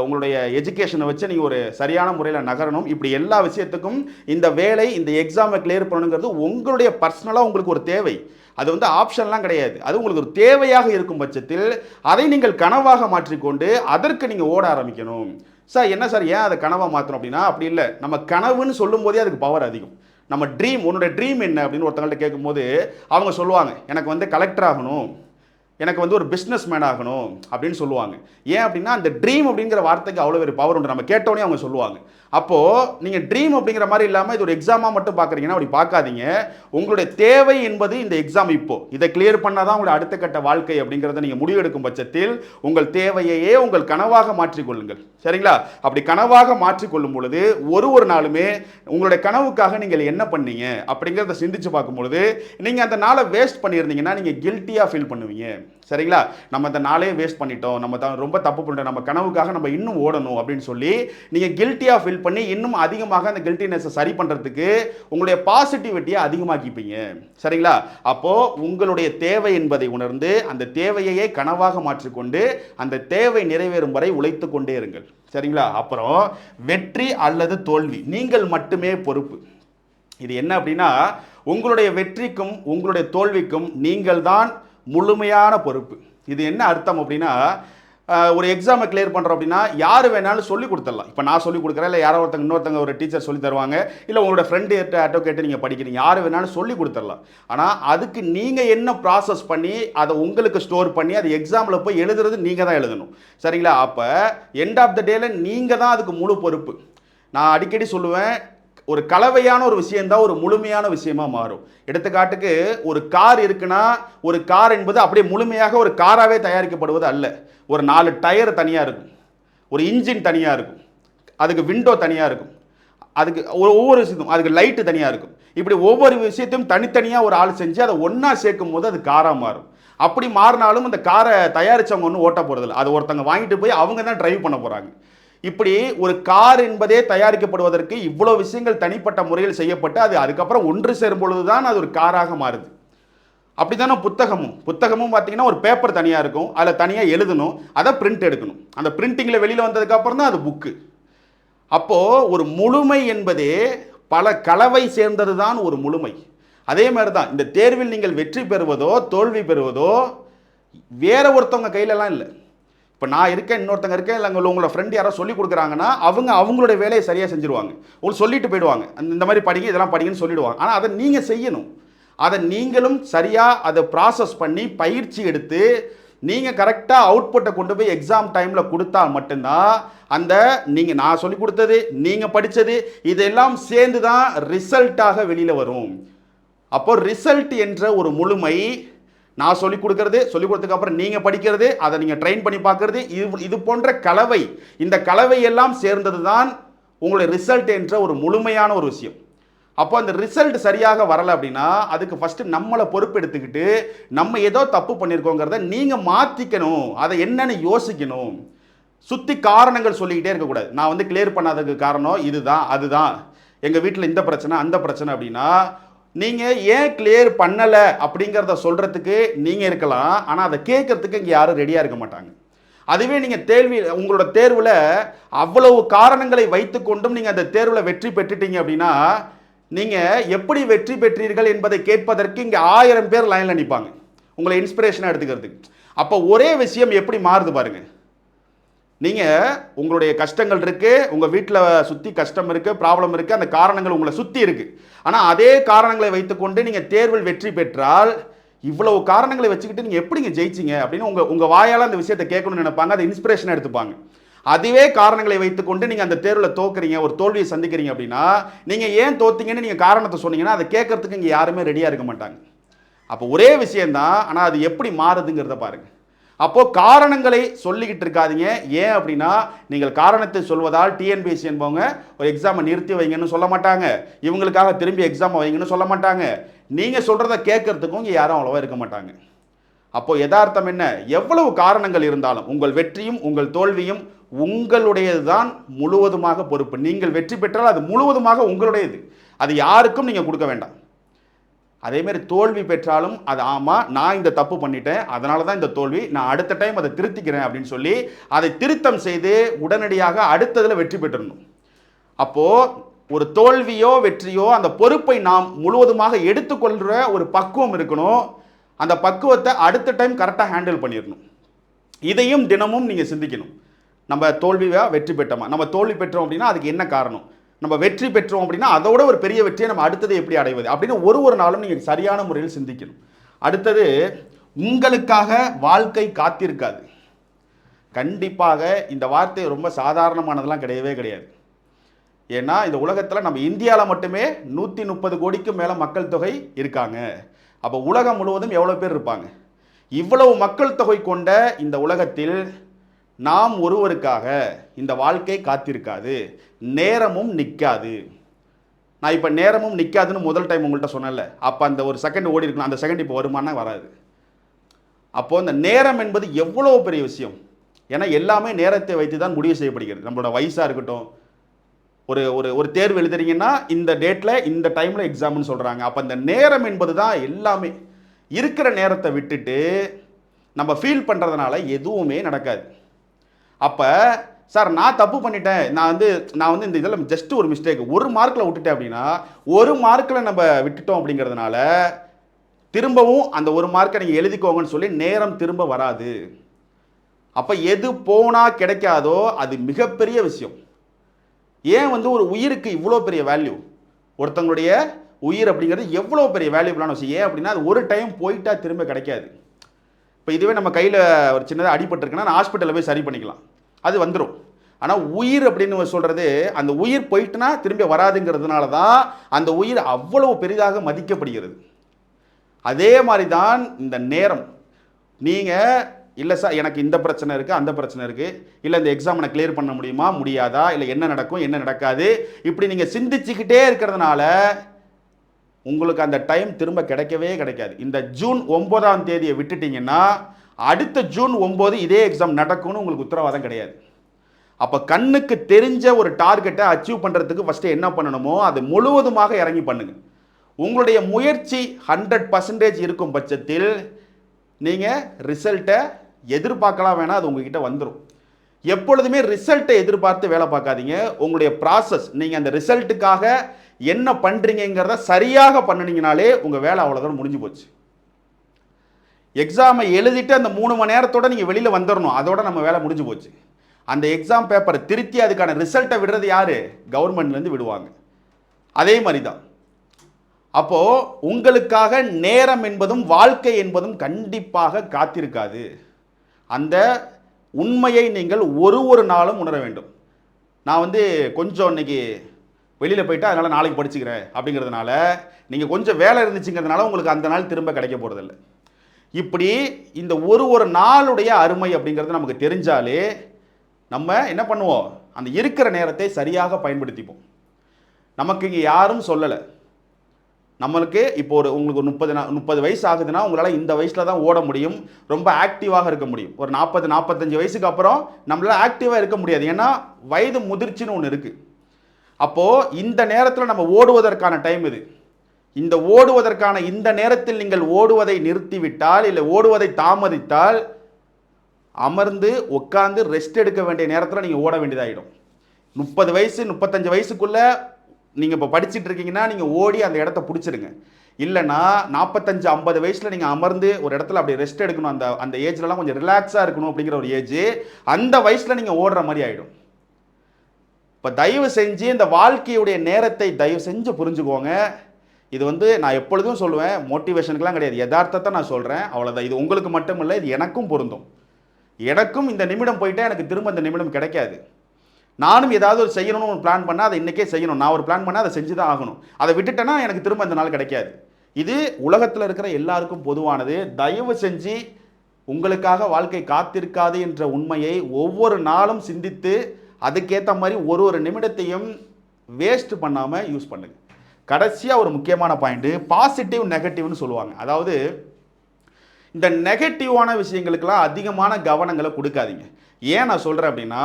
உங்களுடைய எஜுகேஷனை வச்சு நீங்கள் ஒரு சரியான முறையில் நகரணும். இப்படி எல்லா விஷயத்துக்கும் இந்த வேலை, இந்த எக்ஸாமை கிளியர் பண்ணணுங்கிறது உங்களுடைய பர்சனலாக உங்களுக்கு ஒரு தேவை. அது வந்து ஆப்ஷன்லாம் கிடையாது, அது உங்களுக்கு ஒரு தேவையாக இருக்கும் பட்சத்தில் அதை நீங்கள் கனவாக மாற்றிக்கொண்டு அதற்கு நீங்கள் ஓட ஆரம்பிக்கணும். சார் என்ன சார் ஏன் அதை கனவாக மாற்றணும் அப்படின்னா, அப்படி இல்லை, நம்ம கனவுன்னு சொல்லும் போதே அதுக்கு பவர் அதிகம். நம்ம ட்ரீம், உன்னோட ட்ரீம் என்ன அப்படின்னு ஒருத்தவங்கள்ட்ட கேட்கும்போது அவங்க சொல்லுவாங்க, எனக்கு வந்து கலெக்டர் ஆகணும், எனக்கு வந்து ஒரு பிஸ்னஸ் மேன் ஆகணும் அப்படின்னு சொல்லுவாங்க. ஏன் அப்படின்னா அந்த ட்ரீம் அப்படிங்கிற வார்த்தைக்கு அவ்வளோ ஒரு பவர் உண்டு. நம்ம கேட்டோடனே அவங்க சொல்லுவாங்க. அப்போது நீங்கள் ட்ரீம் அப்படிங்கிற மாதிரி இல்லாமல் இது ஒரு எக்ஸாமாக மட்டும் பார்க்குறீங்கன்னா அப்படி பார்க்காதீங்க. உங்களுடைய தேவை என்பது இந்த எக்ஸாம், இதை கிளியர் பண்ணால் தான் உங்களுடைய அடுத்த கட்ட வாழ்க்கை அப்படிங்கிறத நீங்கள் முடிவெடுக்கும் பட்சத்தில் உங்கள் தேவையையே உங்கள் கனவாக மாற்றிக்கொள்ளுங்கள். சரிங்களா? அப்படி கனவாக மாற்றிக்கொள்ளும் பொழுது ஒரு நாளுமே உங்களுடைய கனவுக்காக நீங்கள் என்ன பண்ணீங்க அப்படிங்கிறத சிந்திச்சு பார்க்கும் பொழுது நீங்கள் அந்த நாளை வேஸ்ட் பண்ணியிருந்தீங்கன்னா நீங்கள் கில்ட்டியாக ஃபீல் பண்ணுவீங்க. சரிங்களா? நம்ம அந்த நாளே வேஸ்ட் பண்ணிட்டோம், நம்ம ரொம்ப தப்பு பண்ணிட்டோம், நம்ம கனவுக்காக நம்ம இன்னும் ஓடணும் அப்படின்னு சொல்லி நீங்கள் கில்ட்டியாக ஃபீல் பண்ணி இன்னும் அதிகமாக அந்த கில்ட்டினஸை சரி பண்ணுறதுக்கு உங்களுடைய பாசிட்டிவிட்டியை அதிகமாக்கிப்பீங்க. சரிங்களா? அப்போது உங்களுடைய தேவை என்பதை உணர்ந்து அந்த தேவையையே கனவாக மாற்றிக்கொண்டு அந்த தேவை நிறைவேறும் வரை உழைத்து கொண்டே இருங்கள். சரிங்களா? அப்புறம் வெற்றி அல்லது தோல்வி நீங்கள் மட்டுமே பொறுப்பு. இது என்ன அப்படின்னா உங்களுடைய வெற்றிக்கும் உங்களுடைய தோல்விக்கும் நீங்கள் தான் முழுமையான பொறுப்பு. இது என்ன அர்த்தம் அப்படின்னா ஒரு எக்ஸாமை கிளியர் பண்ணுறோம் அப்படின்னா யார் வேணாலும் சொல்லி கொடுத்துடலாம். இப்போ நான் சொல்லி கொடுக்குறேன், இல்லை யாரோ இன்னொருத்தங்க ஒரு டீச்சர் சொல்லி தருவாங்க, இல்லை உங்களோட ஃப்ரெண்டு அட்வொகேட்டு நீங்கள் படிக்கிறீங்க, யார் வேணாலும் சொல்லி கொடுத்துடலாம். ஆனால் அதுக்கு நீங்கள் என்ன ப்ராசஸ் பண்ணி அதை உங்களுக்கு ஸ்டோர் பண்ணி அது எக்ஸாமில் போய் எழுதுறது நீங்கள் தான் எழுதணும். சரிங்களா? அப்போ எண்ட் ஆஃப் த டேல நீங்கள் தான் அதுக்கு முழு பொறுப்பு. நான் அடிக்கடி சொல்லுவேன், ஒரு கலவையான ஒரு விஷயம்தான் ஒரு முழுமையான விஷயமா மாறும். எடுத்துக்காட்டுக்கு ஒரு கார் இருக்குன்னா ஒரு கார் என்பது அப்படியே முழுமையாக ஒரு காராகவே தயாரிக்கப்படுவது அல்ல. ஒரு 4 டயர் தனியாக இருக்கும், ஒரு இன்ஜின் தனியாக இருக்கும், அதுக்கு விண்டோ தனியாக இருக்கும், அதுக்கு ஒவ்வொரு விஷயத்தும் அதுக்கு லைட்டு தனியாக இருக்கும். இப்படி ஒவ்வொரு விஷயத்தையும் தனித்தனியாக ஒரு ஆள் செஞ்சு அதை ஒன்றா சேர்க்கும் போது அது காராக மாறும். அப்படி மாறினாலும் அந்த காரை தயாரித்தவங்க ஒன்றும் ஓட்ட போகிறதில்ல, அது ஒருத்தங்க வாங்கிட்டு போய் அவங்க தான் டிரைவ் பண்ண போகிறாங்க. இப்படி ஒரு கார் என்பதே தயாரிக்கப்படுவதற்கு இவ்வளோ விஷயங்கள் தனிப்பட்ட முறையில் செய்யப்பட்டு அது அதுக்கப்புறம் ஒன்று சேரும் பொழுது தான் அது ஒரு காராக மாறுது. அப்படித்தானே புத்தகமும் பார்த்தீங்கன்னா ஒரு பேப்பர் தனியாக இருக்கும், அதில் தனியாக எழுதணும், அதை பிரிண்ட் எடுக்கணும், அந்த பிரிண்டிங்கில் வெளியில் வந்ததுக்கப்புறம் தான் அது புக்கு. அப்போது ஒரு முழுமை என்பதே பல கலவை சேர்ந்தது தான் ஒரு முழுமை. அதே மாதிரி தான் இந்த தேர்வில் நீங்கள் வெற்றி பெறுவதோ தோல்வி பெறுவதோ வேற ஒருத்தவங்க கையிலலாம் இல்லை. இப்போ நான் இருக்கேன், இன்னொருத்தங்க இருக்கேன், இல்லை உங்களோட ஃப்ரெண்ட் யாரோ சொல்லி கொடுக்குறாங்கன்னா அவங்களுடைய வேலையை சரியாக செஞ்சுருவாங்க. உங்களுக்கு சொல்லிட்டு போயிடுவாங்க, இந்த மாதிரி படிங்க, இதெல்லாம் படிங்கன்னு சொல்லிடுவாங்க. ஆனால் அதை நீங்கள் செய்யணும். அதை நீங்களும் சரியாக அதை ப்ராசஸ் பண்ணி பயிற்சி எடுத்து நீங்கள் கரெக்டாக அவுட்புட்டை கொண்டு போய் எக்ஸாம் டைமில் கொடுத்தா மட்டும்தான் அந்த நான் சொல்லி கொடுத்தது நீங்கள் படித்தது இதெல்லாம் சேர்ந்து தான் ரிசல்ட்டாக வெளியில் வரும். அப்போ ரிசல்ட் என்ற ஒரு முழுமை நான் சொல்லிக் கொடுக்கறது, சொல்லிக் கொடுத்ததுக்கு அப்புறம் நீங்கள் படிக்கிறது, அதை நீங்கள் ட்ரெயின் பண்ணி பார்க்கறது, இது போன்ற கலவை, இந்த கலவை எல்லாம் சேர்ந்தது தான் உங்களுடைய ரிசல்ட் என்ற ஒரு முழுமையான ஒரு விஷயம். அப்போ அந்த ரிசல்ட் சரியாக வரலை அப்படின்னா அதுக்கு ஃபஸ்ட்டு நம்மளை பொறுப்பெடுத்துக்கிட்டு நம்ம ஏதோ தப்பு பண்ணியிருக்கோங்கிறத நீங்கள் மாற்றிக்கணும், அதை என்னன்னு யோசிக்கணும். சுற்றி காரணங்கள் சொல்லிக்கிட்டே இருக்கக்கூடாது. நான் வந்து கிளியர் பண்ணாததுக்கு காரணம் இதுதான், அதுதான், எங்கள் வீட்டில் இந்த பிரச்சனை அந்த பிரச்சனை அப்படின்னா நீங்கள் ஏன் கிளியர் பண்ணலை அப்படிங்கிறத சொல்கிறதுக்கு நீங்கள் இருக்கலாம், ஆனால் அதை கேட்கறதுக்கு இங்கே யாரும் ரெடியாக இருக்க மாட்டாங்க. அதுவே நீங்கள் உங்களோட தேர்வில் அவ்வளவு காரணங்களை வைத்துக்கொண்டும் நீங்கள் அந்த தேர்வில் வெற்றி பெற்றுட்டீங்க அப்படின்னா நீங்கள் எப்படி வெற்றி பெற்றீர்கள் என்பதை கேட்பதற்கு இங்கே 1000 பேர் லைனில் நிற்பாங்க உங்களை இன்ஸ்பிரேஷனாக எடுத்துக்கிறதுக்கு. அப்போ ஒரே விஷயம் எப்படி மாறுது பாருங்கள். நீங்கள் உங்களுடைய கஷ்டங்கள் இருக்குது, உங்கள் வீட்டில் சுற்றி கஷ்டம் இருக்குது, ப்ராப்ளம் இருக்குது, அந்த காரணங்கள் உங்களை சுற்றி இருக்குது. ஆனால் அதே காரணங்களை வைத்துக்கொண்டு நீங்கள் தேர்வில் வெற்றி பெற்றால் இவ்வளவு காரணங்களை வச்சுக்கிட்டு நீங்கள் எப்படிங்க ஜெயிச்சிங்க அப்படின்னு உங்கள் வாயால் அந்த விஷயத்தை கேட்கணும்னு நினைப்பாங்க, அதை இன்ஸ்பிரேஷனாக எடுத்துப்பாங்க. அதுவே காரணங்களை வைத்துக்கொண்டு நீங்கள் அந்த தேர்வில் தோக்குறீங்க, ஒரு தோல்வியை சந்திக்கிறீங்க அப்படின்னா நீங்கள் ஏன் தோத்தீங்கன்னு நீங்கள் காரணத்தை சொன்னீங்கன்னா அதை கேட்கறதுக்கு இங்கே யாருமே ரெடியாக இருக்க மாட்டாங்க. அப்போ ஒரே விஷயந்தான், ஆனால் அது எப்படி மாறுதுங்கிறத பாருங்கள். அப்போது காரணங்களை சொல்லிக்கிட்டு இருக்காதீங்க. ஏன் அப்படின்னா நீங்கள் காரணத்தை சொல்வதால் டிஎன்பிஎஸ்சி என்பவங்க ஒரு எக்ஸாமை நிறுத்தி வைங்கன்னு சொல்ல மாட்டாங்க, இவங்களுக்காக திரும்பி எக்ஸாமை வைங்கன்னு சொல்ல மாட்டாங்க. நீங்கள் சொல்கிறத கேட்கறதுக்கும் இங்கே யாரும் அவ்வளோவா இருக்க மாட்டாங்க. அப்போது யதார்த்தம் என்ன, எவ்வளவு காரணங்கள் இருந்தாலும் உங்கள் வெற்றியும் உங்கள் தோல்வியும் உங்களுடையது தான் முழுவதுமாக பொறுப்பு. நீங்கள் வெற்றி பெற்றால் அது முழுவதுமாக உங்களுடையது, அது யாருக்கும் நீங்கள் கொடுக்க வேண்டாம். அதேமாரி தோல்வி பெற்றாலும் அது ஆமாம் நான் இந்த தப்பு பண்ணிட்டேன், அதனால தான் இந்த தோல்வி, நான் அடுத்த டைம் அதை திருத்திக்கிறேன் அப்படின்னு சொல்லி அதை திருத்தம் செய்து உடனடியாக அடுத்ததில் வெற்றி பெற்றணும். அப்போது ஒரு தோல்வியோ வெற்றியோ அந்த பொறுப்பை நாம் முழுவதுமாக எடுத்துக்கொள்கிற ஒரு பக்குவம் இருக்கணும். அந்த பக்குவத்தை அடுத்த டைம் கரெக்டாக ஹேண்டில் பண்ணிடணும். இதையும் தினமும் நீங்கள் சிந்திக்கணும். நம்ம தோல்வியா வெற்றி பெற்றோமா, நம்ம தோல்வி பெற்றோம் அப்படின்னா அதுக்கு என்ன காரணம், நம்ம வெற்றி பெற்றோம் அப்படின்னா அதோட ஒரு பெரிய வெற்றியை நம்ம அடுத்தது எப்படி அடைவது அப்படின்னு ஒரு நாளும் நீங்கள் சரியான முறையில் சிந்திக்கணும். அடுத்தது உங்களுக்காக வாழ்க்கை காத்திருக்காது. கண்டிப்பாக இந்த வார்த்தை ரொம்ப சாதாரணமானதெல்லாம் கிடையவே கிடையாது. ஏன்னா இந்த உலகத்தில் நம்ம இந்தியாவில் மட்டுமே 130 கோடிக்கு மேலே மக்கள் தொகை இருக்காங்க. அப்போ உலகம் முழுவதும் எவ்வளோ பேர் இருப்பாங்க? இவ்வளவு மக்கள் தொகை கொண்ட இந்த உலகத்தில் நாம் ஒருவருக்காக இந்த வாழ்க்கை காத்திருக்காது, நேரமும் நிற்காது. நான் இப்போ நேரமும் நிற்காதுன்னு முதல் டைம் உங்கள்கிட்ட சொன்னேன்ல, அப்போ அந்த ஒரு செகண்ட் ஓடி இருக்கணும், அந்த செகண்ட் இப்போ வருமானா வராது. அப்போது இந்த நேரம் என்பது எவ்வளோ பெரிய விஷயம். ஏன்னா எல்லாமே நேரத்தை வைத்து தான் முடிவு செய்யப்படுகிறது. நம்மளோட வயசாக இருக்கட்டும், ஒரு ஒரு ஒரு தேர்வு எழுதுறீங்கன்னா இந்த டேட்டில் இந்த டைமில் எக்ஸாம்னு சொல்கிறாங்க. அப்போ அந்த நேரம் என்பது தான் எல்லாமே. இருக்கிற நேரத்தை விட்டுட்டு நம்ம ஃபீல் பண்ணுறதுனால எதுவுமே நடக்காது. அப்போ சார் நான் தப்பு பண்ணிட்டேன், நான் வந்து இந்த இதில் ஜஸ்ட் ஒரு மிஸ்டேக், ஒரு மார்க்கில் விட்டுட்டேன் அப்படின்னா, ஒரு மார்க்கில் நம்ம விட்டுட்டோம் அப்படிங்கிறதுனால திரும்பவும் அந்த ஒரு மார்க்கை நீங்கள் எழுதிக்கோங்கன்னு சொல்லி நேரம் திரும்ப வராது. அப்போ எது போனால் கிடைக்காதோ அது மிகப்பெரிய விஷயம். ஏன் வந்து ஒரு உயிருக்கு இவ்வளோ பெரிய வேல்யூ? ஒருத்தங்களுடைய உயிர் அப்படிங்கிறது எவ்வளோ பெரிய வேல்யூபிளான விஷயம். ஏன் அப்படின்னா அது ஒரு டைம் போயிட்டா திரும்ப கிடைக்காது. இப்போ இதுவே நம்ம கையில் ஒரு சின்னதாக அடிபட்டுருக்குன்னா நான் ஹாஸ்பிட்டலில் போய் சரி பண்ணிக்கலாம், அது வந்துடும். ஆனால் உயிர் அப்படின்னு சொல்கிறது, அந்த உயிர் போயிட்டுனா திரும்ப வராதுங்கிறதுனால தான் அந்த உயிர் அவ்வளவு பெரிதாக மதிக்கப்படுகிறது. அதே மாதிரி தான் இந்த நேரம். நீங்கள் இல்லை சார் எனக்கு இந்த பிரச்சனை இருக்குது, அந்த பிரச்சனை இருக்குது, இல்லை இந்த எக்ஸாம் எனக்கு கிளியர் பண்ண முடியுமா முடியாதா, இல்லை என்ன நடக்கும் என்ன நடக்காது, இப்படி நீங்கள் சிந்திச்சுக்கிட்டே இருக்கிறதுனால உங்களுக்கு அந்த டைம் திரும்ப கிடைக்கவே கிடைக்காது. இந்த ஜூன் 9ஆம் தேதியை விட்டுட்டீங்கன்னா அடுத்த ஜூன் 9 இதே எக்ஸாம் நடக்கும்னு உங்களுக்கு உத்தரவாதம் கிடையாது. அப்போ கண்ணுக்கு தெரிஞ்ச ஒரு டார்கெட்டை அச்சீவ் பண்ணுறதுக்கு ஃபஸ்ட்டு என்ன பண்ணணுமோ அது முழுவதுமாக இறங்கி பண்ணுங்க. உங்களுடைய முயற்சி 100% இருக்கும் பட்சத்தில் நீங்கள் ரிசல்ட்டை எதிர்பார்க்கலாம், வேணால் அது உங்ககிட்ட வந்துடும். எப்பொழுதுமே ரிசல்ட்டை எதிர்பார்த்து வேலை பார்க்காதீங்க. உங்களுடைய ப்ராசஸ், நீங்கள் அந்த ரிசல்ட்டுக்காக என்ன பண்ணுறீங்கிறத சரியாக பண்ணினீங்கனாலே உங்கள் வேலை அவ்வளோதான் முடிஞ்சு போச்சு. எக்ஸாமை எழுதிட்டு அந்த 3 மணி நேரத்தோடு நீங்கள் வெளியில் வந்துடணும், அதோட நம்ம வேலை முடிஞ்சு போச்சு. அந்த எக்ஸாம் பேப்பரை திருத்தி அதுக்கான ரிசல்ட்டை விடுறது யார்? கவர்மெண்ட்லேருந்து விடுவாங்க. அதே மாதிரி தான் அப்போது உங்களுக்காக நேரம் என்பதும் வாழ்க்கை என்பதும் கண்டிப்பாக காத்திருக்காது. அந்த உண்மையை நீங்கள் ஒரு நாளும் உணர வேண்டும். நான் வந்து கொஞ்சம் இன்னைக்கு வெளியில் போயிட்டு அதனால் நாளைக்கு படிச்சுக்கிறேன் அப்படிங்கிறதுனால, நீங்கள் கொஞ்சம் வேலை இருந்துச்சுங்கிறதுனால உங்களுக்கு அந்த நாள் திரும்ப கிடைக்க போகிறதில்ல. இப்படி இந்த ஒரு நாளுடைய அருமை அப்படிங்கிறது நமக்கு தெரிஞ்சாலே நம்ம என்ன பண்ணுவோம், அந்த இருக்கிற நேரத்தை சரியாக பயன்படுத்திப்போம். நமக்கு இங்கே யாரும் சொல்லலை, நம்மளுக்கு இப்போ உங்களுக்கு 30 வயசு ஆகுதுன்னா உங்களால் இந்த வயசில் தான் ஓட முடியும், ரொம்ப ஆக்டிவாக இருக்க முடியும். ஒரு 40-45 வயசுக்கு அப்புறம் நம்மளால் ஆக்டிவாக இருக்க முடியாது, ஏன்னா வயது முதிர்ச்சின்னு ஒன்று இருக்குது. அப்போது இந்த நேரத்தில் நம்ம ஓடுவதற்கான டைம் இது. இந்த ஓடுவதற்கான இந்த நேரத்தில் நீங்கள் ஓடுவதை நிறுத்திவிட்டால், இல்லை ஓடுவதை தாமதித்தால், அமர்ந்து உட்காந்து ரெஸ்ட் எடுக்க வேண்டிய நேரத்தில் நீங்கள் ஓட வேண்டியதாகிடும். 30 வயசு 35 வயசுக்குள்ளே நீங்கள் இப்போ படிச்சுட்டு இருக்கீங்கன்னா நீங்கள் ஓடி அந்த இடத்த பிடிச்சிருங்க. இல்லைன்னா 45-50 வயசில் நீங்கள் அமர்ந்து ஒரு இடத்துல அப்படி ரெஸ்ட் எடுக்கணும், அந்த ஏஜ்லலாம் கொஞ்சம் ரிலாக்ஸாக இருக்கணும் அப்படிங்கிற ஒரு ஏஜ், அந்த வயசில் நீங்கள் ஓடுற மாதிரி ஆகிடும். இப்போ தயவு செஞ்சு இந்த வாழ்க்கையுடைய நேரத்தை தயவு செஞ்சு புரிஞ்சுக்கோங்க. இது வந்து நான் எப்பொழுதும் சொல்லுவேன், மோட்டிவேஷனுக்குலாம் கிடையாது, யதார்த்தத்தை நான் சொல்கிறேன், அவ்வளோதான். இது உங்களுக்கு மட்டும் இல்லை, இது எனக்கும் பொருந்தும். எனக்கும் இந்த நிமிடம் போயிட்டே எனக்கு திரும்ப இந்த நிமிடம் கிடைக்காது. நானும் ஏதாவது ஒரு செய்யணும்னு ஒரு பிளான் பண்ணால் அதை இன்றைக்கே செய்யணும். நான் ஒரு பிளான் பண்ணால் அதை செஞ்சு தான் ஆகணும். அதை விட்டுட்டேன்னா எனக்கு திரும்ப இந்த நாள் கிடைக்காது. இது உலகத்தில் இருக்கிற எல்லாருக்கும் பொதுவானது. தயவு செஞ்சு உங்களுக்காக வாழ்க்கை காத்திருக்காது என்ற உண்மையை ஒவ்வொரு நாளும் சிந்தித்து அதுக்கேற்ற மாதிரி ஒரு நிமிடத்தையும் வேஸ்ட் பண்ணாமல் யூஸ் பண்ணுங்க. கடைசியாக ஒரு முக்கியமான பாயிண்ட்டு, பாசிட்டிவ் நெகட்டிவ்னு சொல்லுவாங்க. அதாவது இந்த நெகட்டிவான விஷயங்களுக்கெல்லாம் அதிகமான கவனங்களை கொடுக்காதீங்க. ஏன் நான் சொல்கிறேன் அப்படின்னா,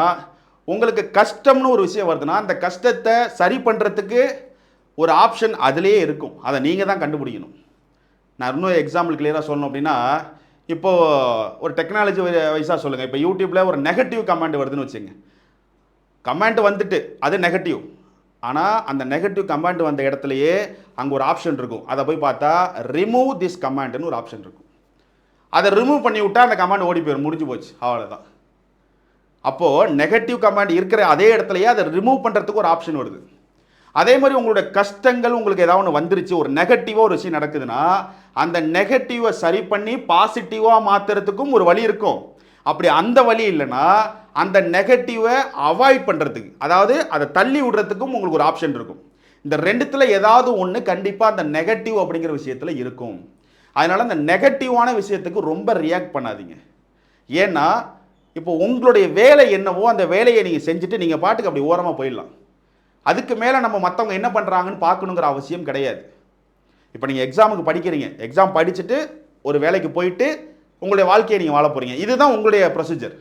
உங்களுக்கு கஷ்டம்னு ஒரு விஷயம் வருதுன்னா அந்த கஷ்டத்தை சரி பண்ணுறதுக்கு ஒரு ஆப்ஷன் அதிலே இருக்கும், அதை நீங்கள் தான் கண்டுபிடிக்கணும். நான் இன்னும் எக்ஸாம்பிள் கிளியராக சொல்லணும் அப்படின்னா, இப்போது ஒரு டெக்னாலஜி வைஸாக சொல்லுங்கள். இப்போ யூடியூப்பில் ஒரு நெகட்டிவ் கமெண்ட் வருதுன்னு வச்சுங்க. கமெண்ட் வந்துட்டு அது நெகட்டிவ், ஆனால் அந்த நெகட்டிவ் கமெண்ட் வந்த இடத்துலையே அங்கே ஒரு ஆப்ஷன் இருக்கும். அதை போய் பார்த்தா ரிமூவ் திஸ் கமெண்ட்னு ஒரு ஆப்ஷன் இருக்கும். அதை ரிமூவ் பண்ணி விட்டால் அந்த கமெண்ட் ஓடி போயிடும், முடிஞ்சு போச்சு, அவ்வளோதான். அப்போது நெகட்டிவ் கமெண்ட் இருக்கிற அதே இடத்துலையே அதை ரிமூவ் பண்ணுறதுக்கு ஒரு ஆப்ஷன் வருது. அதே மாதிரி உங்களுடைய கஷ்டங்கள் உங்களுக்கு ஏதாவது ஒன்று வந்துருச்சு, ஒரு நெகட்டிவாக ஒரு விஷயம் நடக்குதுன்னா அந்த நெகட்டிவை சரி பண்ணி பாசிட்டிவாக மாற்றுறதுக்கும் ஒரு வழி இருக்கும். அப்படி அந்த வழி இல்லைன்னா அந்த நெகட்டிவை அவாய்ட் பண்ணுறதுக்கு, அதாவது அதை தள்ளி விடுறதுக்கும் உங்களுக்கு ஒரு ஆப்ஷன் இருக்கும். இந்த ரெண்டுத்தில் ஏதாவது ஒன்று கண்டிப்பாக அந்த நெகட்டிவ் அப்படிங்கிற விஷயத்தில் இருக்கும். அதனால் அந்த நெகட்டிவான விஷயத்துக்கு ரொம்ப ரியாக்ட் பண்ணாதீங்க. ஏன்னா இப்போ உங்களுடைய வேலை என்னவோ அந்த வேலையை நீங்கள் செஞ்சுட்டு நீங்கள் பாட்டுக்கு அப்படி ஓரமாக போயிடலாம். அதுக்கு மேலே நம்ம மற்றவங்க என்ன பண்ணுறாங்கன்னு பார்க்கணுங்கிற அவசியம் கிடையாது. இப்போ நீங்கள் எக்ஸாமுக்கு படிக்கிறீங்க, எக்ஸாம் படிச்சுட்டு ஒரு வேலைக்கு போயிட்டு உங்களுடைய வாழ்க்கையை நீங்கள் வாழ போகிறீங்க. இதுதான் உங்களுடைய ப்ரொசீஜர்.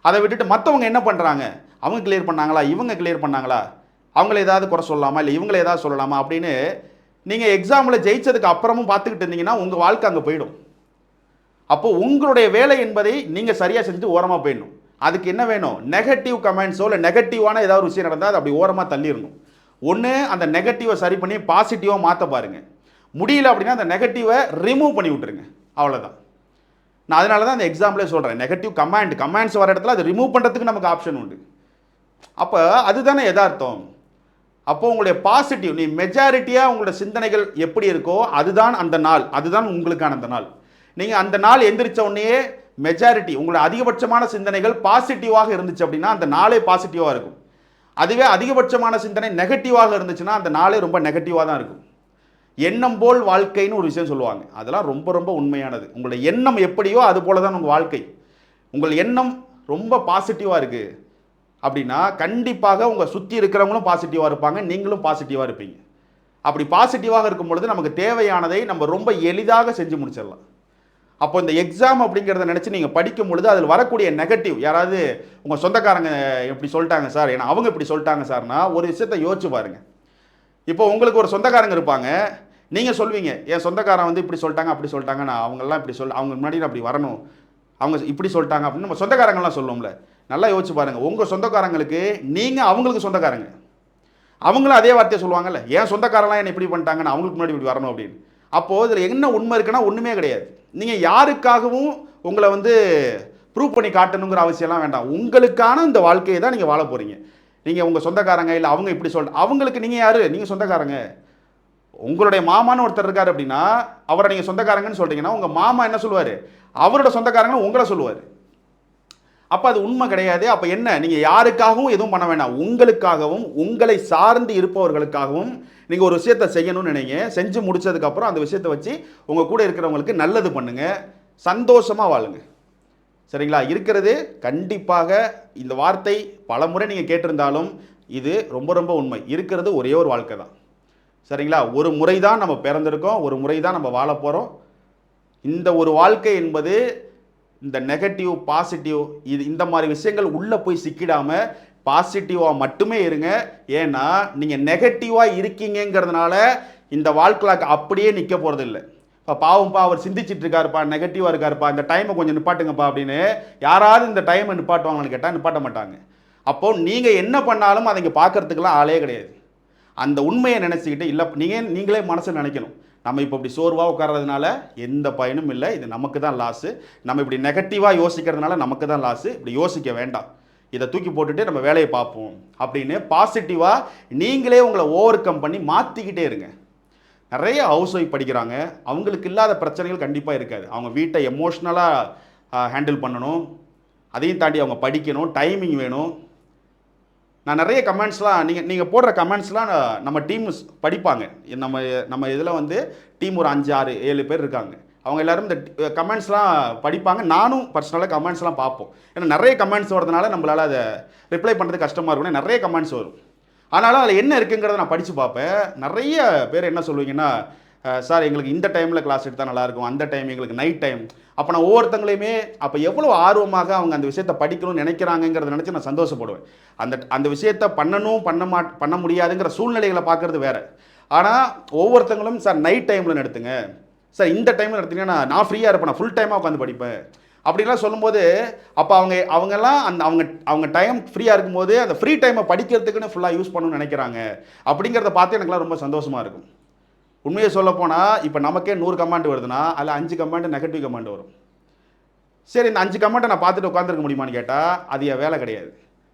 அதை விட்டுட்டு மற்றவங்க என்ன பண்ணுறாங்க, அவங்க கிளியர் பண்ணாங்களா, இவங்க கிளியர் பண்ணாங்களா, அவங்கள ஏதாவது குறை சொல்லலாமா, இல்லை இவங்களை ஏதாவது சொல்லலாமா அப்படின்னு நீங்கள் எக்ஸாமில் ஜெயிச்சதுக்கு அப்புறமும் பார்த்துக்கிட்டு இருந்தீங்கன்னா உங்கள் வாழ்க்கை அங்கே போயிடும். அப்போது உங்களுடைய வேலை என்பதை நீங்கள் சரியாக செஞ்சு ஓரமாக போயிடணும். அதுக்கு என்ன வேணும், நெகட்டிவ் கமெண்ட்ஸோ இல்லை நெகட்டிவான ஏதாவது ஒரு விஷயம் நடந்தால் அது அப்படி ஓரமாக தள்ளிடணும். ஒன்று அந்த நெகட்டிவை சரி பண்ணி பாசிட்டிவாக மாற்ற பாருங்கள். முடியல அப்படின்னா அந்த நெகட்டிவை ரிமூவ் பண்ணி விட்டுருங்க, அவ்வளோதான். நான் அதனால தான் அந்த எக்ஸாம்பிளே சொல்கிறேன், நெகட்டிவ் கமெண்ட்ஸ் வர இடத்துல அது ரிமூவ் பண்ணுறதுக்கு நமக்கு ஆப்ஷன் உண்டு. அப்போ அதுதானே யதார்த்தம். அப்போ உங்களுடைய பாசிட்டிவ், நீ மெஜாரிட்டியாக உங்களோட சிந்தனைகள் எப்படி இருக்கோ அதுதான் அந்த நாள், அதுதான் உங்களுக்கான அந்த நாள். நீங்கள் அந்த நாள் எந்திரிச்ச உடனே மெஜாரிட்டி உங்களோட அதிகபட்சமான சிந்தனைகள் பாசிட்டிவாக இருந்துச்சு அப்படின்னா அந்த நாளே பாசிட்டிவாக இருக்கும். அதுவே அதிகபட்சமான சிந்தனை நெகட்டிவாக இருந்துச்சுன்னா அந்த நாளே ரொம்ப நெகட்டிவாக தான் இருக்கும். எண்ணம் போல் வாழ்க்கைன்னு ஒரு விஷயம் சொல்லுவாங்க, அதெல்லாம் ரொம்ப ரொம்ப உண்மையானது. உங்களுடைய எண்ணம் எப்படியோ அது போல தான் உங்கள் வாழ்க்கை. உங்கள் எண்ணம் ரொம்ப பாசிட்டிவாக இருக்குது அப்படின்னா கண்டிப்பாக உங்கள் சுற்றி இருக்கிறவங்களும் பாசிட்டிவாக இருப்பாங்க, நீங்களும் பாசிட்டிவாக இருப்பீங்க. அப்படி பாசிட்டிவாக இருக்கும் பொழுது நமக்கு தேவையானதை நம்ம ரொம்ப எளிதாக செஞ்சு முடிச்சிடலாம். அப்போ இந்த எக்ஸாம் அப்படிங்கிறத நினச்சி நீங்கள் படிக்கும் பொழுது அதில் வரக்கூடிய நெகட்டிவ், யாராவது உங்கள் சொந்தக்காரங்க எப்படி சொல்லிட்டாங்க சார், ஏன்னா அவங்க இப்படி சொல்லிட்டாங்க சார்னா ஒரு விஷயத்தை யோசிச்சு பாருங்கள். இப்போ உங்களுக்கு ஒரு சொந்தக்காரங்க இருப்பாங்க, நீங்கள் சொல்வீங்க என் சொந்தக்காரன் வந்து இப்படி சொல்லிட்டாங்க அப்படி சொல்லிட்டாங்க, நான் அவங்கெல்லாம் இப்படி அவங்க முன்னாடி நான் அப்படி வரணும், அவங்க இப்படி சொல்லிட்டாங்க அப்படின்னு நம்ம சொந்தக்காரங்கள்லாம் சொல்லுவோம்ல. நல்லா யோசிச்சு பாருங்கள், உங்கள் சொந்தக்காரங்களுக்கு நீங்கள் அவங்களுக்கு சொந்தக்காரங்க, அவங்களும் அதே வார்த்தையை சொல்லுவாங்கல்ல, ஏன் சொந்தக்காரங்களாம் என்ன இப்படி பண்ணிட்டாங்க, நான் அவங்களுக்கு முன்னாடி இப்படி வரணும் அப்படின்னு. அப்போது இதில் என்ன உண்மை இருக்குன்னா ஒன்றுமே கிடையாது. நீங்கள் யாருக்காகவும் உங்களை வந்து ப்ரூவ் பண்ணி காட்டணுங்கிற அவசியம்லாம் வேண்டாம். உங்களுக்கான இந்த வாழ்க்கையை தான் நீங்கள் வாழ போகிறீங்க. நீங்கள் உங்கள் சொந்தக்காரங்க இல்லை அவங்க இப்படி அவங்களுக்கு நீங்கள் யார், நீங்கள் சொந்தக்காரங்க. உங்களுடைய மாமான்னு ஒருத்தர் இருக்கார் அப்படின்னா அவரை நீங்கள் சொந்தக்காரங்கன்னு சொல்கிறீங்கன்னா உங்கள் மாமா என்ன சொல்லுவார், அவரோட சொந்தக்காரங்கன்னு உங்களை சொல்லுவார். அப்போ அது உண்மை கிடையாது. அப்போ என்ன, நீங்கள் யாருக்காகவும் எதுவும் பண்ண வேண்டாம், உங்களுக்காகவும் உங்களை சார்ந்து இருப்பவர்களுக்காகவும் நீங்கள் ஒரு விஷயத்தை செய்யணும்னு நினைங்க. செஞ்சு முடிச்சதுக்கப்புறம் அந்த விஷயத்தை வச்சு உங்கள் கூட இருக்கிறவங்களுக்கு நல்லது பண்ணுங்கள், சந்தோஷமாக வாழுங்க. சரிங்களா? இருக்கிறது கண்டிப்பாக இந்த வார்த்தை பல முறை நீங்கள் கேட்டிருந்தாலும் இது ரொம்ப ரொம்ப உண்மை. இருக்கிறது ஒரே ஒரு வாழ்க்கை தான். சரிங்களா? ஒரு முறை தான் நம்ம பிறந்திருக்கோம், ஒரு முறை தான் நம்ம வாழ போகிறோம். இந்த ஒரு வாழ்க்கை என்பது இந்த நெகட்டிவ் பாசிட்டிவ் இந்த மாதிரி விஷயங்கள் உள்ளே போய் சிக்கிடாமல் பாசிட்டிவாக மட்டுமே இருங்க. ஏன்னா நீங்கள் நெகட்டிவாக இருக்கீங்கிறதுனால இந்த வாழ்க்கை அப்படியே நிற்க போகிறது இல்லை. இப்போ பாவம்ப்பா அவர் சிந்திச்சிட்டு இருக்காருப்பா, நெகட்டிவாக இருக்காருப்பா, இந்த டைமை கொஞ்சம் நிப்பாட்டுங்கப்பா அப்படின்னு யாராவது இந்த டைமை நிப்பாட்டுவாங்கன்னு கேட்டால் நிப்பாட்ட மாட்டாங்க. அப்போது நீங்கள் என்ன பண்ணாலும் அதை இங்கே பார்க்கறதுக்கெல்லாம் ஆளே கிடையாது. அந்த உண்மையை நினச்சிக்கிட்டு இல்லை நீங்களே மனசில் நினைக்கணும், நம்ம இப்போ இப்படி சோர்வாக உட்கார்றதுனால எந்த பயனும் இல்லை, இது நமக்கு தான் லாஸு, நம்ம இப்படி நெகட்டிவாக யோசிக்கிறதுனால நமக்கு தான் லாஸு, இப்படி யோசிக்க வேண்டாம், இதை தூக்கி போட்டுட்டு நம்ம வேலையை பார்ப்போம் அப்படின்னு பாசிட்டிவாக நீங்களே உங்களை ஓவர் கம் பண்ணி மாற்றிக்கிட்டே இருங்க. நிறைய ஹவுஸ் ஒய்ஃப் படிக்கிறாங்க, அவங்களுக்கு இல்லாத பிரச்சனைகள் கண்டிப்பாக இருக்காது. அவங்க வீட்டை எமோஷ்னலாக ஹேண்டில் பண்ணணும், அதையும் தாண்டி அவங்க படிக்கணும், டைமிங் வேணும். நான் நிறைய கமெண்ட்ஸ்லாம் நீங்கள் போடுற கமெண்ட்ஸ்லாம் நம்ம டீம் படிப்பாங்க. நம்ம இதில் வந்து டீம் ஒரு 5, 6, 7 பேர் இருக்காங்க. அவங்க எல்லோரும் இந்த கமெண்ட்ஸ்லாம் படிப்பாங்க. நானும் பர்சனலாக கமெண்ட்ஸ்லாம் பார்ப்போம். ஏன்னா நிறைய கமெண்ட்ஸ் வரதுனால நம்மளால் அதை ரிப்ளை பண்ணுறது கஷ்டமாக இருக்கும், நிறைய கமெண்ட்ஸ் வரும். ஆனாலும் அதில் என்ன இருக்குங்கிறத நான் படித்து பார்ப்பேன். நிறைய பேர் என்ன சொல்லுவீங்கன்னா, சார் எங்களுக்கு இந்த டைமில் கிளாஸ் எடுத்தால் நல்லாயிருக்கும், அந்த டைம் எங்களுக்கு நைட் டைம். அப்போ நான் ஒவ்வொருத்தங்களையுமே அப்போ எவ்வளோ ஆர்வமாக அவங்க அந்த விஷயத்தை படிக்கணும்னு நினைக்கிறாங்கிறத நினச்சி நான் சந்தோஷப்படுவேன். அந்த விஷயத்தை பண்ண முடியாதுங்கிற சூழ்நிலைகளை பார்க்குறது வேறு. ஆனால் ஒவ்வொருத்தங்களும் சார் நைட் டைமில் நடத்துங்க, சார் இந்த டைமில் நடத்திங்கன்னா நான் ஃப்ரீயாக இருப்பேன், நான் ஃபுல் டைமாக உட்காந்து படிப்பேன் அப்படின்லாம் சொல்லும்போது, அப்போ அவங்கெல்லாம் அவங்க டைம் ஃப்ரீயாக இருக்கும்போது அந்த ஃப்ரீ டைமை படிக்கிறதுக்குன்னு ஃபுல்லாக யூஸ் பண்ணணும்னு நினைக்கிறாங்க. அப்படிங்கிறத பார்த்து எனக்குலாம் ரொம்ப சந்தோஷமாக இருக்கும். உண்மையை சொல்லப்போனால் இப்போ நமக்கே 100 கமெண்ட் வருதுன்னா அதில் 5 கமெண்ட் நெகட்டிவ் கமெண்ட் வரும். சரி, இந்த 5 கமெண்ட்டை நான் பார்த்துட்டு உட்காந்துருக்க முடியுமான்னு கேட்டால் அது என் வேலை கிடையாது.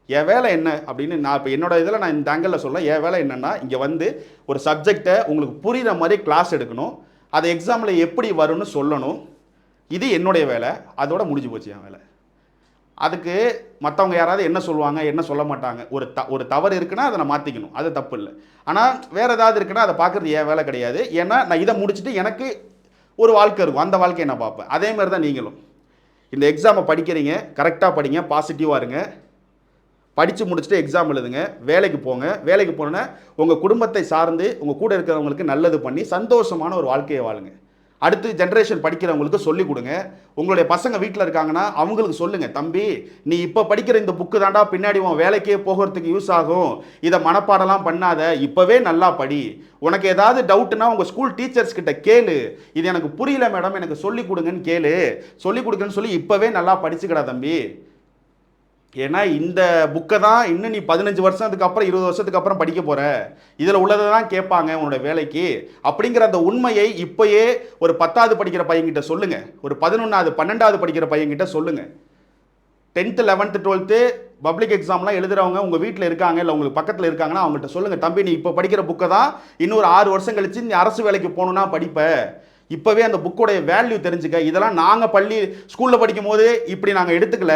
என் வேலை என்ன அப்படின்னு நான் இப்போ என்னோட இதில் நான் இந்த ஆங்கிளில் சொல்ல, என் வேலை என்னென்னா இங்கே வந்து ஒரு சப்ஜெக்டை உங்களுக்கு புரிகிற மாதிரி கிளாஸ் எடுக்கணும், அது எக்ஸாமில் எப்படி வரும்னு சொல்லணும். இது என்னுடைய வேலை. அதோட முடிஞ்சு போச்சு என் வேலை. அதுக்கு மற்றவங்க யாராவது என்ன சொல்லுவாங்க, என்ன சொல்ல மாட்டாங்க. ஒரு தவறு இருக்குன்னா அதை நான் மாற்றிக்கணும், அது தப்பு இல்லை. ஆனால் வேறு ஏதாவது இருக்குன்னா அதை பார்க்குறது என் வேலை கிடையாது. ஏன்னா நான் இதை முடிச்சுட்டு எனக்கு ஒரு வாழ்க்கை இருக்கும், அந்த வாழ்க்கையை நான் பார்ப்பேன். அதே மாதிரி தான் நீங்களும் இந்த எக்ஸாமை படிக்கிறீங்க, கரெக்டாக படிங்க, பாசிட்டிவாக இருங்க, படித்து முடிச்சுட்டு எக்ஸாம் எழுதுங்க, வேலைக்கு போங்க. வேலைக்கு போனோன்னா உங்கள் குடும்பத்தை சார்ந்து உங்கள் கூட இருக்கிறவங்களுக்கு நல்லது பண்ணி சந்தோஷமான ஒரு வாழ்க்கையை வாழுங்க. அடுத்து ஜென்ரேஷன் படிக்கிறவங்களுக்கு சொல்லிக் கொடுங்க. உங்களுடைய பசங்க வீட்டில் இருக்காங்கன்னா அவங்களுக்கு சொல்லுங்கள், தம்பி நீ இப்போ படிக்கிற இந்த புக்கு தாண்டா பின்னாடி உன் வேலைக்கே போகிறதுக்கு யூஸ் ஆகும், இதை மனப்பாடலாம் பண்ணாத, இப்போவே நல்லா படி. உனக்கு ஏதாவது டவுட்னா உங்கள் ஸ்கூல் டீச்சர்ஸ் கிட்ட கேளு, இது எனக்கு புரியல மேடம் எனக்கு சொல்லிக் கொடுங்கன்னு கேளு, சொல்லிக் கொடுக்குன்னு சொல்லி இப்போவே நல்லா படிச்சுக்கடா தம்பி. ஏன்னா இந்த புக்கை தான் இன்னும் நீ 15 வருஷத்துக்கு அப்புறம் 20 வருஷத்துக்கு அப்புறம் படிக்க போகிற, இதில் உள்ளதை தான் கேட்பாங்க உன்னோட வேலைக்கு அப்படிங்கிற அந்த உண்மையை இப்போயே ஒரு 10வது படிக்கிற பையன்கிட்ட சொல்லுங்கள், ஒரு 11வது 12வது படிக்கிற பையன்கிட்ட சொல்லுங்கள். 10th 11th 12th பப்ளிக் எக்ஸாம்லாம் எழுதுறவங்க உங்கள் வீட்டில் இருக்காங்க, இல்லை உங்களுக்கு பக்கத்தில் இருக்காங்கன்னா அவங்ககிட்ட சொல்லுங்கள், தம்பி நீ இப்போ படிக்கிற புக்கை தான் இன்னொரு 6 வருஷம் கழிச்சு நீ அரசு வேலைக்கு போகணுன்னா படிப்ப, இப்போவே அந்த புக்கோடைய வேல்யூ தெரிஞ்சுக்க. இதெல்லாம் நாங்கள் ஸ்கூலில் படிக்கும் போது இப்படி நாங்கள் எடுத்துக்கல,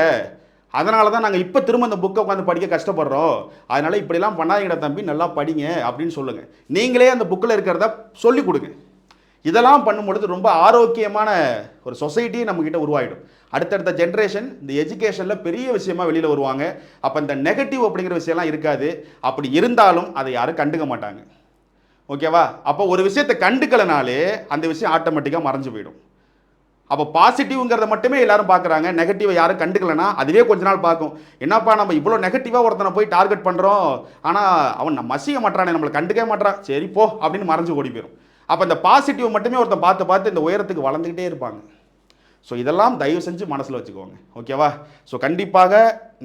அதனால தான் நாங்கள் இப்போ திரும்ப அந்த புக்கை உட்காந்து படிக்க கஷ்டப்படுறோம், அதனால் இப்படிலாம் பண்ணாதீங்கடா தம்பி நல்லா படிங்க அப்படின்னு சொல்லுங்கள். நீங்களே அந்த புக்கில் இருக்கிறத சொல்லிக் கொடுங்க. இதெல்லாம் பண்ணும்பொழுது ரொம்ப ஆரோக்கியமான ஒரு சொசைட்டி நம்மக்கிட்ட உருவாகிடும். அடுத்தடுத்த ஜென்ரேஷன் இந்த எஜுகேஷனில் பெரிய விஷயமா வெளியில் வருவாங்க. அப்போ இந்த நெகட்டிவ் அப்படிங்கிற விஷயம்லாம் இருக்காது. அப்படி இருந்தாலும் அதை யாரும் கண்டுக்க மாட்டாங்க. ஓகேவா? அப்போ ஒரு விஷயத்தை கண்டுக்கலனாலே அந்த விஷயம் ஆட்டோமேட்டிக்காக மறைஞ்சு போயிடும். அப்போ பாசிட்டிவ்ங்கிறத மட்டுமே எல்லாரும் பார்க்குறாங்க, நெகட்டிவை யாரும் கண்டுக்கலனா அதுவே கொஞ்ச நாள் பார்க்கும். என்னப்பா நம்ம இவ்வளோ நெகட்டிவாக ஒருத்தனை போய் டார்கெட் பண்ணுறோம், ஆனால் அவன் நம்ம மசிக்க மாட்டானே, நம்மளை கண்டுக்கவே மாட்டான், சரி போ அப்படின்னு மறைஞ்சு ஓடி போயிடும். அப்போ இந்த பாசிட்டிவ் மட்டுமே ஒருத்தன் பார்த்து பார்த்து இந்த உயரத்துக்கு வளர்ந்துக்கிட்டே இருப்பாங்க. ஸோ இதெல்லாம் தயவு செஞ்சு மனசில் வச்சுக்கோங்க. ஓகேவா? ஸோ கண்டிப்பாக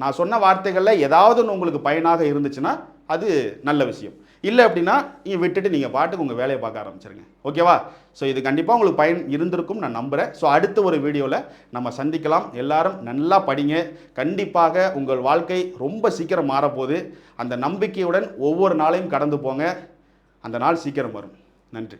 நான் சொன்ன வார்த்தைகளில் ஏதாவது ஒன்று உங்களுக்கு பயனாக இருந்துச்சுன்னா அது நல்ல விஷயம். இல்லை அப்படின்னா நீங்கள் விட்டுட்டு நீங்கள் பாட்டுக்கு உங்கள் வேலையை பார்க்க ஆரம்பிச்சிருங்க. ஓகேவா? ஸோ இது கண்டிப்பாக உங்களுக்கு பயன் இருந்திருக்கும் நான் நம்புகிறேன். ஸோ அடுத்த ஒரு வீடியோவில் நம்ம சந்திக்கலாம். எல்லாரும் நல்லா படிங்க. கண்டிப்பாக உங்கள் வாழ்க்கை ரொம்ப சீக்கிரம் மாறப்போகுது. அந்த நம்பிக்கையுடன் ஒவ்வொரு நாளையும் கடந்து போங்க. அந்த நாள் சீக்கிரம் வரும். நன்றி.